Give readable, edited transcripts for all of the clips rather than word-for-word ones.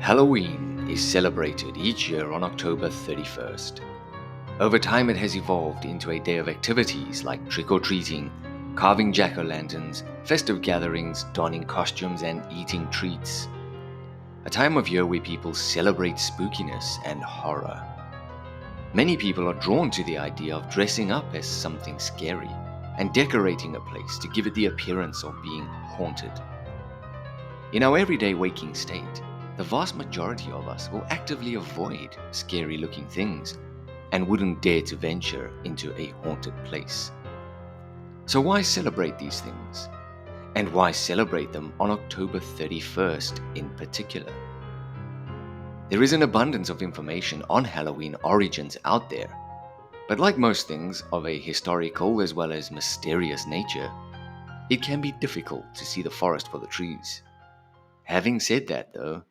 Halloween is celebrated each year on October 31st. Over time, it has evolved into a day of activities like trick-or-treating, carving jack-o'-lanterns, festive gatherings, donning costumes, and eating treats. A time of year where people celebrate spookiness and horror. Many people are drawn to the idea of dressing up as something scary and decorating a place to give it the appearance of being haunted. In our everyday waking state, the vast majority of us will actively avoid scary-looking things and wouldn't dare to venture into a haunted place. So why celebrate these things? And why celebrate them on October 31st in particular? There is an abundance of information on Halloween origins out there, but like most things of a historical as well as mysterious nature, it can be difficult to see the forest for the trees. Having said that though,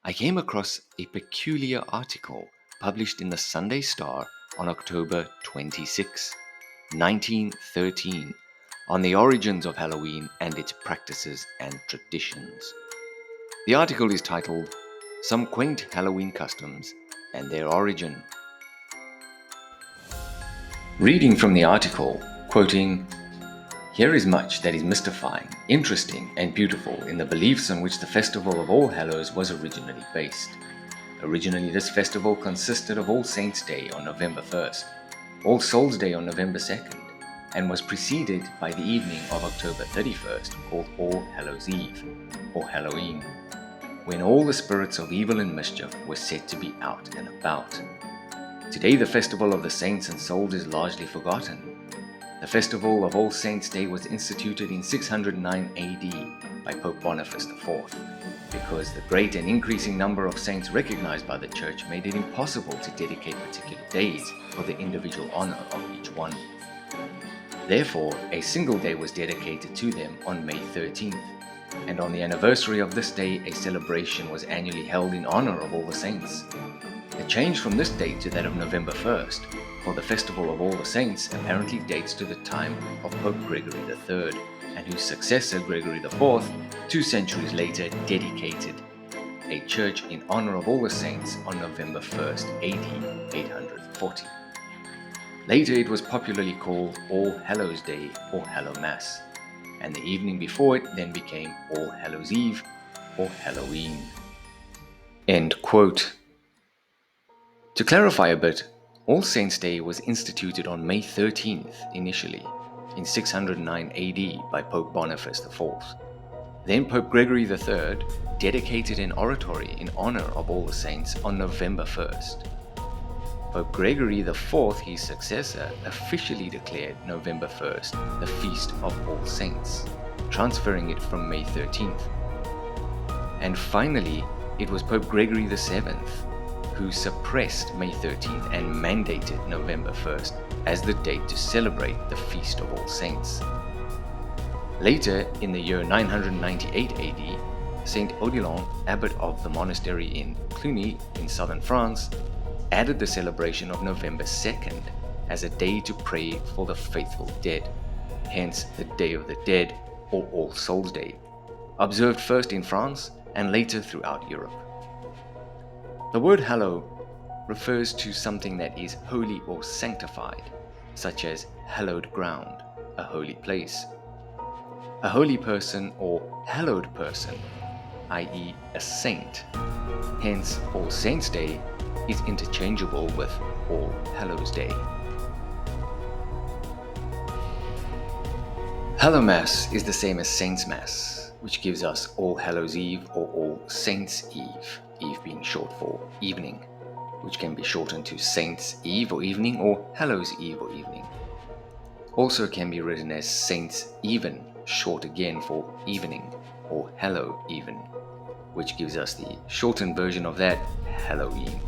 I came across a peculiar article published in the Sunday Star on October 26, 1913, on the origins of Halloween and its practices and traditions. The article is titled, "Some Quaint Halloween Customs and Their Origin." Reading from the article, quoting, "Here is much that is mystifying, interesting, and beautiful in the beliefs on which the festival of All Hallows was originally based. Originally, this festival consisted of All Saints' Day on November 1st, All Souls' Day on November 2nd, and was preceded by the evening of October 31st, called All Hallows' Eve, or Halloween, when all the spirits of evil and mischief were said to be out and about. Today, the festival of the saints and souls is largely forgotten. The festival of All Saints' Day was instituted in 609 AD by Pope Boniface IV, because the great and increasing number of saints recognized by the Church made it impossible to dedicate particular days for the individual honor of each one. Therefore, a single day was dedicated to them on May 13th, and on the anniversary of this day, a celebration was annually held in honor of all the saints. A change from this date to that of November 1st, for the Festival of All the Saints, apparently dates to the time of Pope Gregory III, and whose successor, Gregory IV, 2 centuries later dedicated a church in honor of all the saints on November 1st, AD 840. Later it was popularly called All Hallows' Day or Hallowmass, and the evening before it then became All Hallows' Eve or Halloween." End quote. To clarify a bit, All Saints' Day was instituted on May 13th initially, in 609 AD by Pope Boniface IV. Then Pope Gregory III dedicated an oratory in honor of all the saints on November 1st. Pope Gregory IV, his successor, officially declared November 1st the Feast of All Saints, transferring it from May 13th. And finally, it was Pope Gregory VII who suppressed May 13th and mandated November 1st as the date to celebrate the Feast of All Saints. Later, in the year 998 AD, Saint Odilon, abbot of the monastery in Cluny in southern France, added the celebration of November 2nd as a day to pray for the faithful dead, hence the Day of the Dead or All Souls' Day, observed first in France and later throughout Europe. The word hallow refers to something that is holy or sanctified, such as hallowed ground, a holy place. A holy person or hallowed person, i.e. a saint. Hence, All Saints' Day is interchangeable with All Hallows' Day. Hallowmass is the same as Saints' Mass, which gives us All Hallows' Eve or All Saints' Eve, Eve being short for evening, which can be shortened to Saints' Eve or evening or Hallows' Eve or evening. Also can be written as Saints' Even, short again for evening, or Hallow Even, which gives us the shortened version of that, Halloween.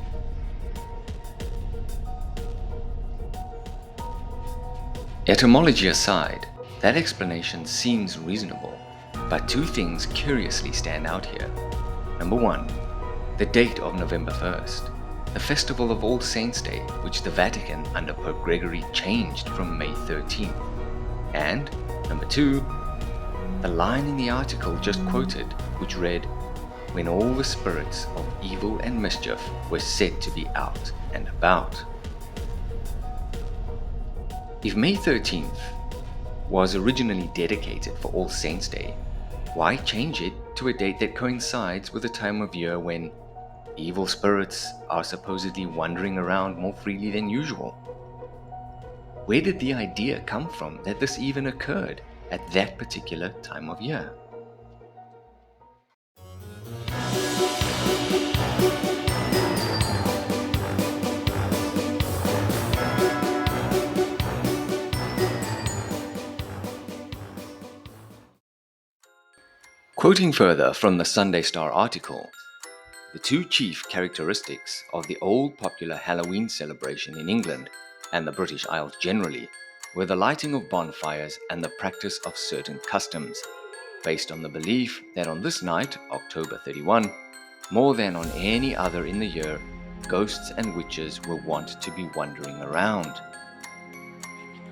Etymology aside, that explanation seems reasonable, but 2 things curiously stand out here. Number 1, the date of November 1st, the Festival of All Saints' Day, which the Vatican under Pope Gregory changed from May 13th. And number 2, the line in the article just quoted, which read, when all the spirits of evil and mischief were said to be out and about. If May 13th was originally dedicated for All Saints' Day, why change it to a date that coincides with a time of year when evil spirits are supposedly wandering around more freely than usual? Where did the idea come from that this even occurred at that particular time of year? Quoting further from the Sunday Star article, the two chief characteristics of the old popular Halloween celebration in England and the British Isles generally were the lighting of bonfires and the practice of certain customs, based on the belief that on this night, October 31, more than on any other in the year, ghosts and witches were wont to be wandering around.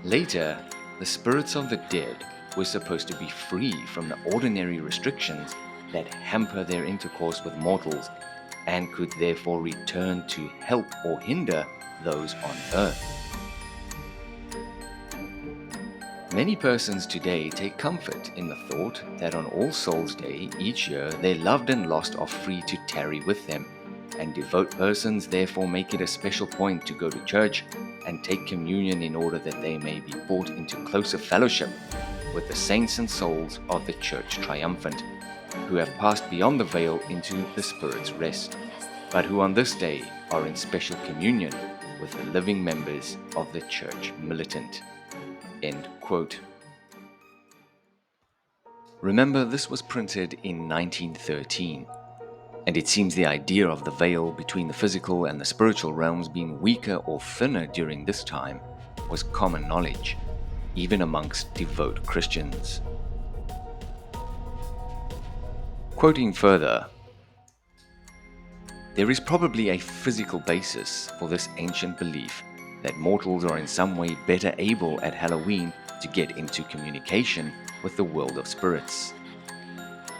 Later, the spirits of the dead were supposed to be free from the ordinary restrictions that hamper their intercourse with mortals and could therefore return to help or hinder those on earth. Many persons today take comfort in the thought that on All Souls' Day each year their loved and lost are free to tarry with them, and devout persons therefore make it a special point to go to church and take communion in order that they may be brought into closer fellowship with the saints and souls of the Church Triumphant, who have passed beyond the veil into the Spirit's rest, but who on this day are in special communion with the living members of the Church Militant. End quote. Remember, this was printed in 1913, and it seems the idea of the veil between the physical and the spiritual realms being weaker or thinner during this time was common knowledge, even amongst devout Christians. Quoting further, there is probably a physical basis for this ancient belief that mortals are in some way better able at Halloween to get into communication with the world of spirits.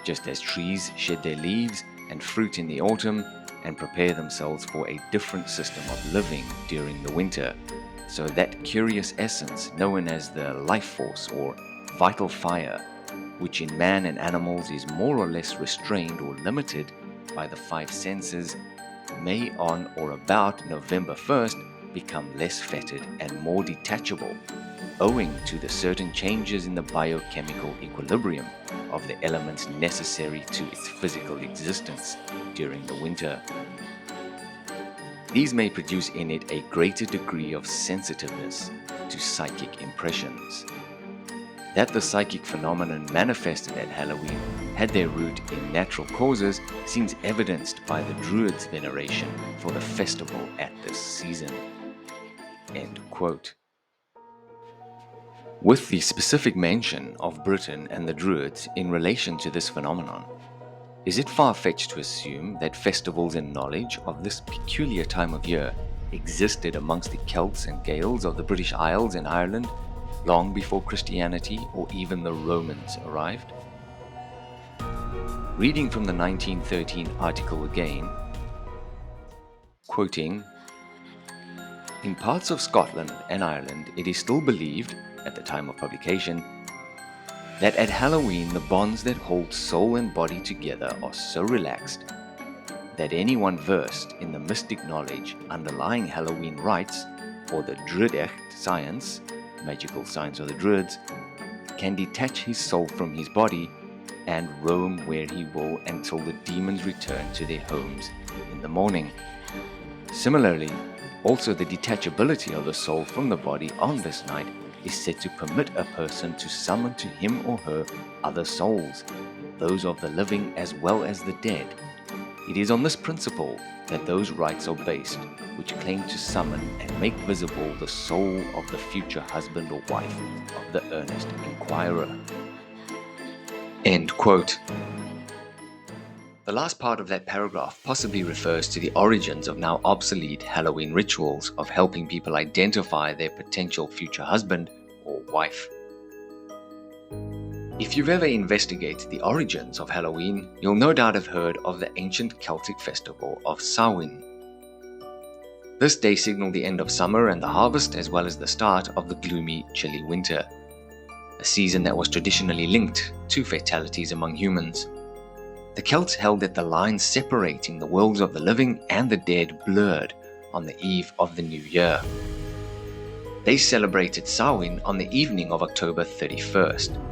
Just as trees shed their leaves and fruit in the autumn and prepare themselves for a different system of living during the winter, so that curious essence known as the life force or vital fire, which in man and animals is more or less restrained or limited by the five senses, may on or about November 1st become less fettered and more detachable, owing to the certain changes in the biochemical equilibrium of the elements necessary to its physical existence during the winter. These may produce in it a greater degree of sensitiveness to psychic impressions. That the psychic phenomenon manifested at Halloween had their root in natural causes seems evidenced by the Druids' veneration for the festival at this season. End quote. With the specific mention of Britain and the Druids in relation to this phenomenon, is it far-fetched to assume that festivals and knowledge of this peculiar time of year existed amongst the Celts and Gaels of the British Isles and Ireland long before Christianity or even the Romans arrived? Reading from the 1913 article again, quoting, "In parts of Scotland and Ireland it is still believed, at the time of publication, that at Halloween the bonds that hold soul and body together are so relaxed that anyone versed in the mystic knowledge underlying Halloween rites or the Druidic science, magical science of the Druids, can detach his soul from his body and roam where he will until the demons return to their homes in the morning. Similarly, also the detachability of the soul from the body on this night is said to permit a person to summon to him or her other souls, those of the living as well as the dead. It is on this principle that those rites are based, which claim to summon and make visible the soul of the future husband or wife of the earnest inquirer." End quote. The last part of that paragraph possibly refers to the origins of now obsolete Halloween rituals of helping people identify their potential future husband or wife. If you've ever investigated the origins of Halloween, you'll no doubt have heard of the ancient Celtic festival of Samhain. This day signaled the end of summer and the harvest, as well as the start of the gloomy, chilly winter, a season that was traditionally linked to fatalities among humans. The Celts held that the line separating the worlds of the living and the dead blurred on the eve of the new year. They celebrated Samhain on the evening of October 31st,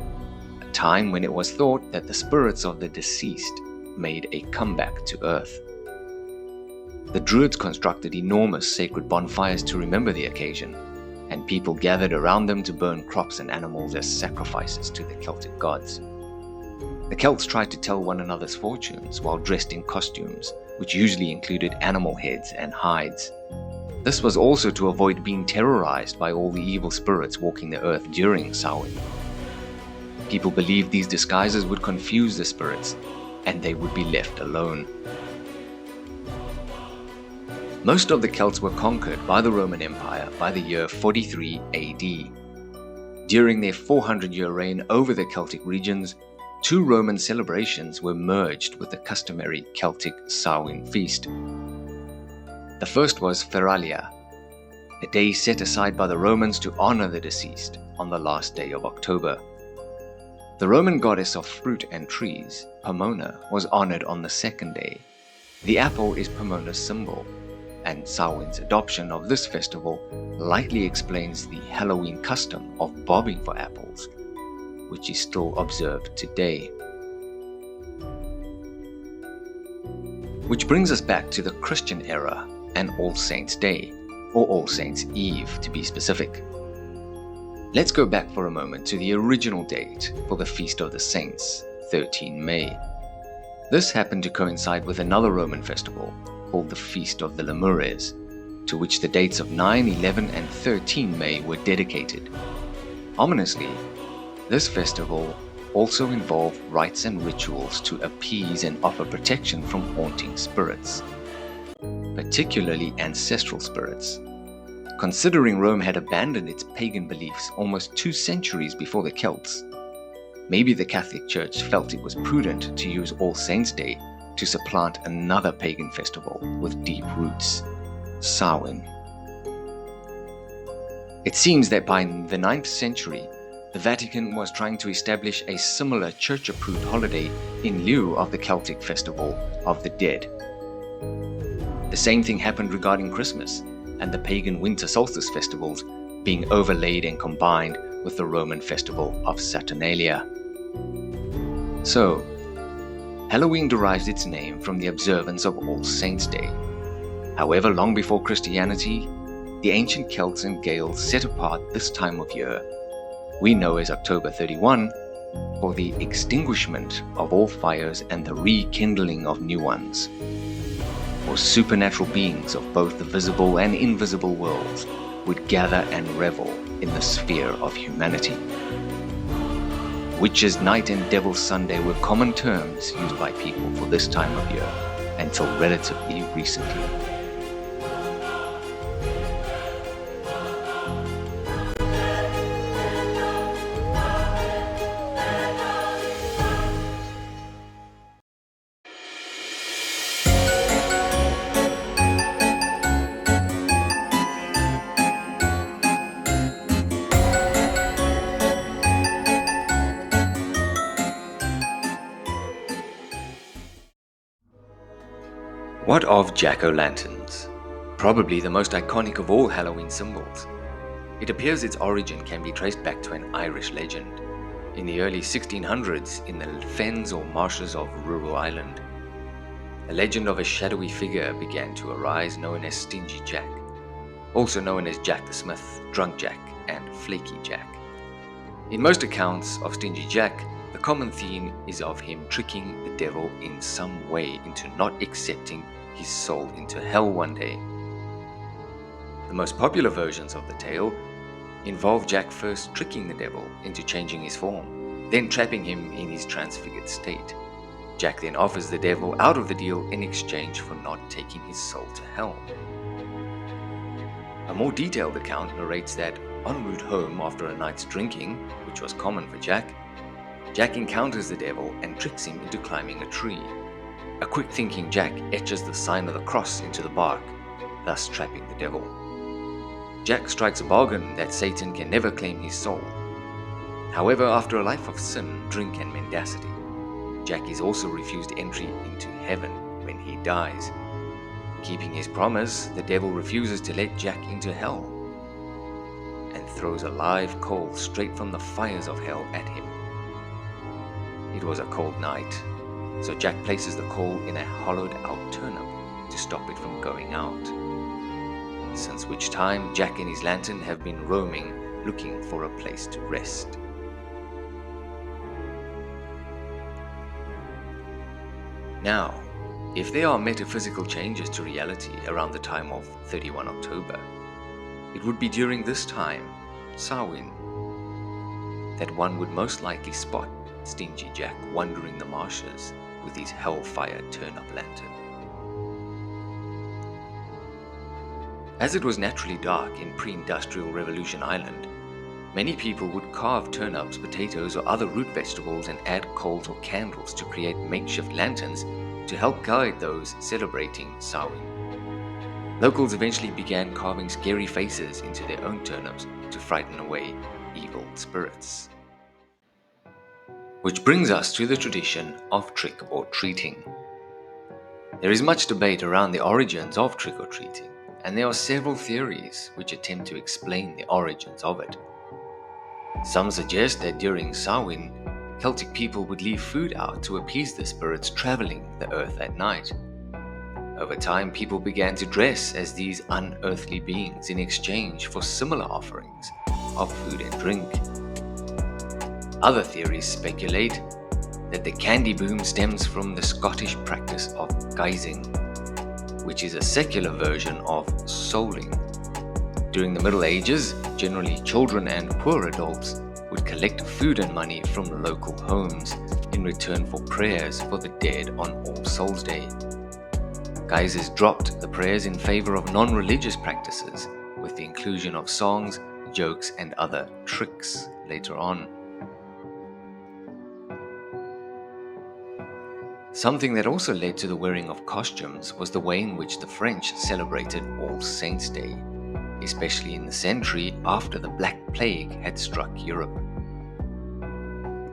a time when it was thought that the spirits of the deceased made a comeback to Earth. The Druids constructed enormous sacred bonfires to remember the occasion, and people gathered around them to burn crops and animals as sacrifices to the Celtic gods. The Celts tried to tell one another's fortunes while dressed in costumes, which usually included animal heads and hides. This was also to avoid being terrorized by all the evil spirits walking the earth during Samhain. People believed these disguises would confuse the spirits, and they would be left alone. Most of the Celts were conquered by the Roman Empire by the year 43 AD. During their 400-year reign over the Celtic regions, 2 Roman celebrations were merged with the customary Celtic Samhain feast. The first was Feralia, a day set aside by the Romans to honor the deceased on the last day of October. The Roman goddess of fruit and trees, Pomona, was honored on the second day. The apple is Pomona's symbol, and Samhain's adoption of this festival likely explains the Halloween custom of bobbing for apples, which is still observed today. Which brings us back to the Christian era and All Saints' Day, or All Saints' Eve to be specific. Let's go back for a moment to the original date for the Feast of the Saints, 13 May. This happened to coincide with another Roman festival called the Feast of the Lemures, to which the dates of 9, 11, and 13 May were dedicated. Ominously, this festival also involved rites and rituals to appease and offer protection from haunting spirits, particularly ancestral spirits. Considering Rome had abandoned its pagan beliefs almost 2 centuries before the Celts, maybe the Catholic Church felt it was prudent to use All Saints' Day to supplant another pagan festival with deep roots, Samhain. It seems that by the 9th century, the Vatican was trying to establish a similar church-approved holiday in lieu of the Celtic festival of the dead. The same thing happened regarding Christmas and the pagan winter solstice festivals being overlaid and combined with the Roman festival of Saturnalia. So, Halloween derives its name from the observance of All Saints' Day. However, long before Christianity, the ancient Celts and Gaels set apart this time of year we know as October 31 for the extinguishment of all fires and the rekindling of new ones, for supernatural beings of both the visible and invisible worlds would gather and revel in the sphere of humanity. Witches' Night and Devil's Sunday were common terms used by people for this time of year until relatively recently. What of jack-o'-lanterns? Probably the most iconic of all Halloween symbols. It appears its origin can be traced back to an Irish legend. In the early 1600s, in the fens or marshes of rural Ireland, a legend of a shadowy figure began to arise known as Stingy Jack, also known as Jack the Smith, Drunk Jack, and Flaky Jack. In most accounts of Stingy Jack, the common theme is of him tricking the devil in some way into not accepting his soul into hell one day. The most popular versions of the tale involve Jack first tricking the devil into changing his form, then trapping him in his transfigured state. Jack then offers the devil out of the deal in exchange for not taking his soul to hell. A more detailed account narrates that en route home after a night's drinking, which was common for Jack, Jack encounters the devil and tricks him into climbing a tree. A quick-thinking Jack etches the sign of the cross into the bark, thus trapping the devil. Jack strikes a bargain that Satan can never claim his soul. However, after a life of sin, drink and mendacity, Jack is also refused entry into heaven when he dies. Keeping his promise, the devil refuses to let Jack into hell and throws a live coal straight from the fires of hell at him. It was a cold night, so Jack places the coal in a hollowed-out turnip to stop it from going out. Since which time, Jack and his lantern have been roaming, looking for a place to rest. Now, if there are metaphysical changes to reality around the time of 31 October, it would be during this time, Samhain, that one would most likely spot Stingy Jack wandering the marshes with his hellfire turnip lantern. As it was naturally dark in pre-industrial Revolution Island, many people would carve turnips, potatoes, or other root vegetables and add coals or candles to create makeshift lanterns to help guide those celebrating Samhain. Locals eventually began carving scary faces into their own turnips to frighten away evil spirits. Which brings us to the tradition of trick-or-treating. There is much debate around the origins of trick-or-treating, and there are several theories which attempt to explain the origins of it. Some suggest that during Samhain, Celtic people would leave food out to appease the spirits traveling the earth at night. Over time, people began to dress as these unearthly beings in exchange for similar offerings of food and drink. Other theories speculate that the candy boom stems from the Scottish practice of guising, which is a secular version of souling. During the Middle Ages, generally children and poor adults would collect food and money from local homes in return for prayers for the dead on All Souls' Day. Guisers dropped the prayers in favor of non-religious practices, with the inclusion of songs, jokes, and other tricks later on. Something that also led to the wearing of costumes was the way in which the French celebrated All Saints' Day, especially in the century after the Black Plague had struck Europe.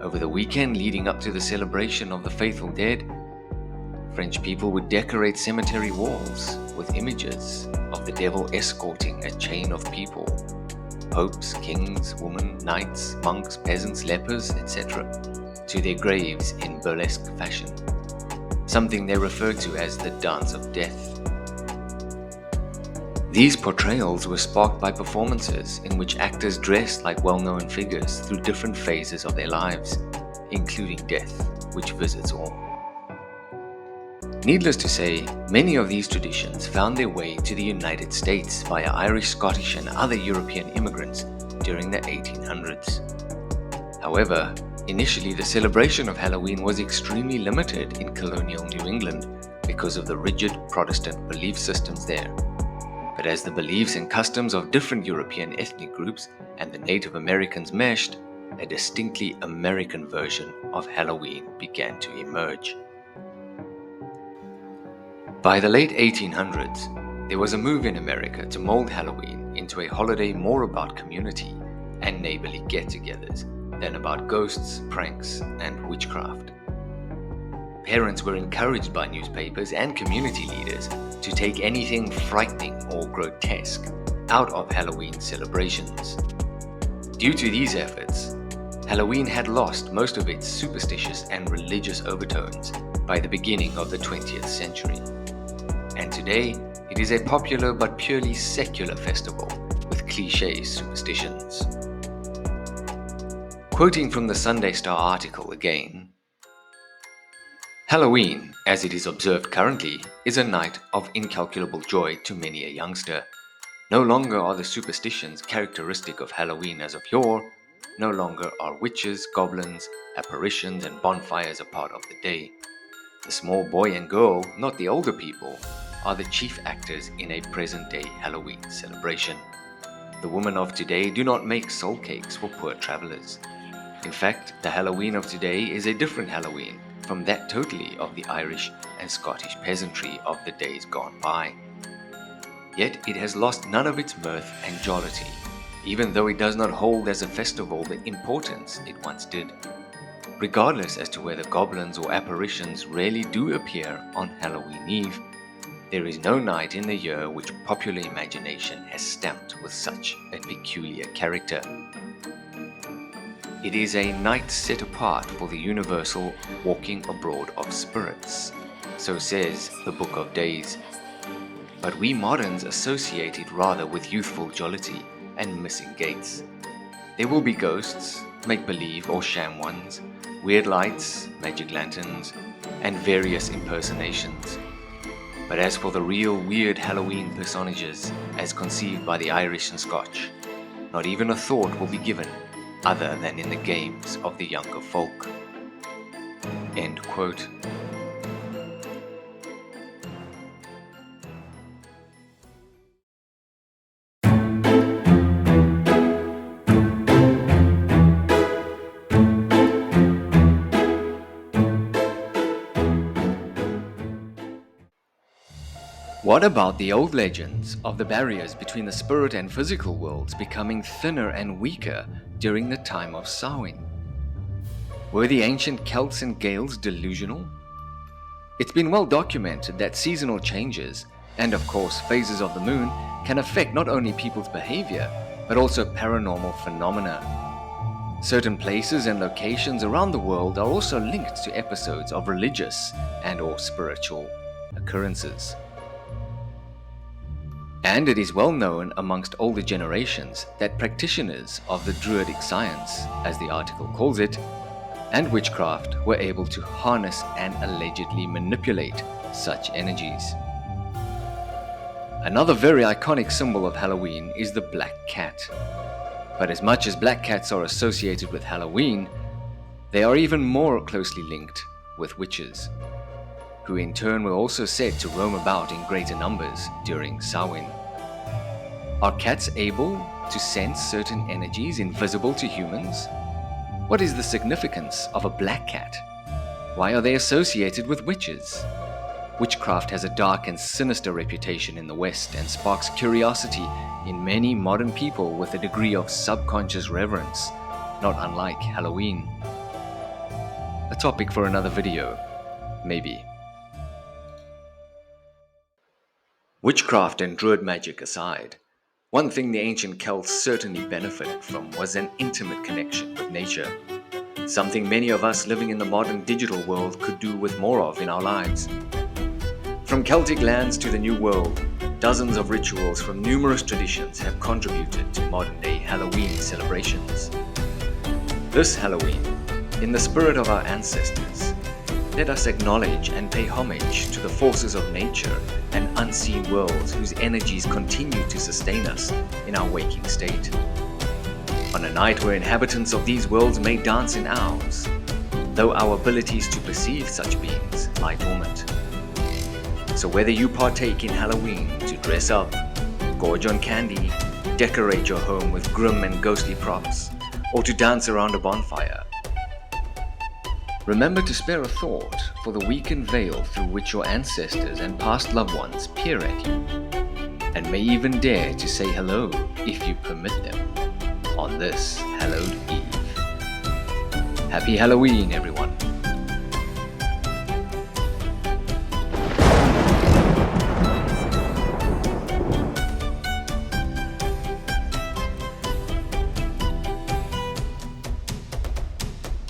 Over the weekend leading up to the celebration of the faithful dead, French people would decorate cemetery walls with images of the devil escorting a chain of people, popes, kings, women, knights, monks, peasants, lepers, etc., to their graves in burlesque fashion, something they refer to as the Dance of Death. These portrayals were sparked by performances in which actors dressed like well-known figures through different phases of their lives, including death, which visits all. Needless to say, many of these traditions found their way to the United States via Irish, Scottish, and other European immigrants during the 1800s. However, initially the celebration of Halloween was extremely limited in colonial New England because of the rigid Protestant belief systems there. But as the beliefs and customs of different European ethnic groups and the Native Americans meshed, a distinctly American version of Halloween began to emerge. By the late 1800s, there was a move in America to mold Halloween into a holiday more about community and neighborly get-togethers than about ghosts, pranks, and witchcraft. Parents were encouraged by newspapers and community leaders to take anything frightening or grotesque out of Halloween celebrations. Due to these efforts, Halloween had lost most of its superstitious and religious overtones by the beginning of the 20th century. And today, it is a popular but purely secular festival with cliché superstitions. Quoting from the Sunday Star article again, Halloween, as it is observed currently, is a night of incalculable joy to many a youngster. No longer are the superstitions characteristic of Halloween as of yore. No longer are witches, goblins, apparitions, and bonfires a part of the day. The small boy and girl, not the older people, are the chief actors in a present-day Halloween celebration. The women of today do not make soul cakes for poor travelers. In fact, the Halloween of today is a different Halloween from that totally of the Irish and Scottish peasantry of the days gone by. Yet it has lost none of its mirth and jollity, even though it does not hold as a festival the importance it once did. Regardless as to whether goblins or apparitions rarely do appear on Halloween Eve, there is no night in the year which popular imagination has stamped with such a peculiar character. It is a night set apart for the universal walking abroad of spirits, so says the Book of Days. But we moderns associate it rather with youthful jollity and missing gaits. There will be ghosts, make-believe or sham ones, weird lights, magic lanterns, and various impersonations. But as for the real weird Halloween personages, as conceived by the Irish and Scotch, not even a thought will be given other than in the games of the younger folk. End quote. What about the old legends of the barriers between the spirit and physical worlds becoming thinner and weaker during the time of Samhain? Were the ancient Celts and Gaels delusional? It's been well documented that seasonal changes, and of course phases of the moon, can affect not only people's behavior, but also paranormal phenomena. Certain places and locations around the world are also linked to episodes of religious and/or spiritual occurrences. And it is well known amongst older generations that practitioners of the Druidic science, as the article calls it, and witchcraft were able to harness and allegedly manipulate such energies. Another very iconic symbol of Halloween is the black cat. But as much as black cats are associated with Halloween, they are even more closely linked with witches, who in turn were also said to roam about in greater numbers during Samhain. Are cats able to sense certain energies invisible to humans? What is the significance of a black cat? Why are they associated with witches? Witchcraft has a dark and sinister reputation in the West and sparks curiosity in many modern people with a degree of subconscious reverence, not unlike Halloween. A topic for another video, maybe. Witchcraft and druid magic aside, one thing the ancient Celts certainly benefited from was an intimate connection with nature, something many of us living in the modern digital world could do with more of in our lives. From Celtic lands to the New World, dozens of rituals from numerous traditions have contributed to modern-day Halloween celebrations. This Halloween, in the spirit of our ancestors, let us acknowledge and pay homage to the forces of nature and unseen worlds whose energies continue to sustain us in our waking state. On a night where inhabitants of these worlds may dance in ours, though our abilities to perceive such beings lie dormant. So whether you partake in Halloween to dress up, gorge on candy, decorate your home with grim and ghostly props, or to dance around a bonfire, remember to spare a thought for the weakened veil through which your ancestors and past loved ones peer at you, and may even dare to say hello, if you permit them, on this hallowed eve. Happy Halloween, everyone!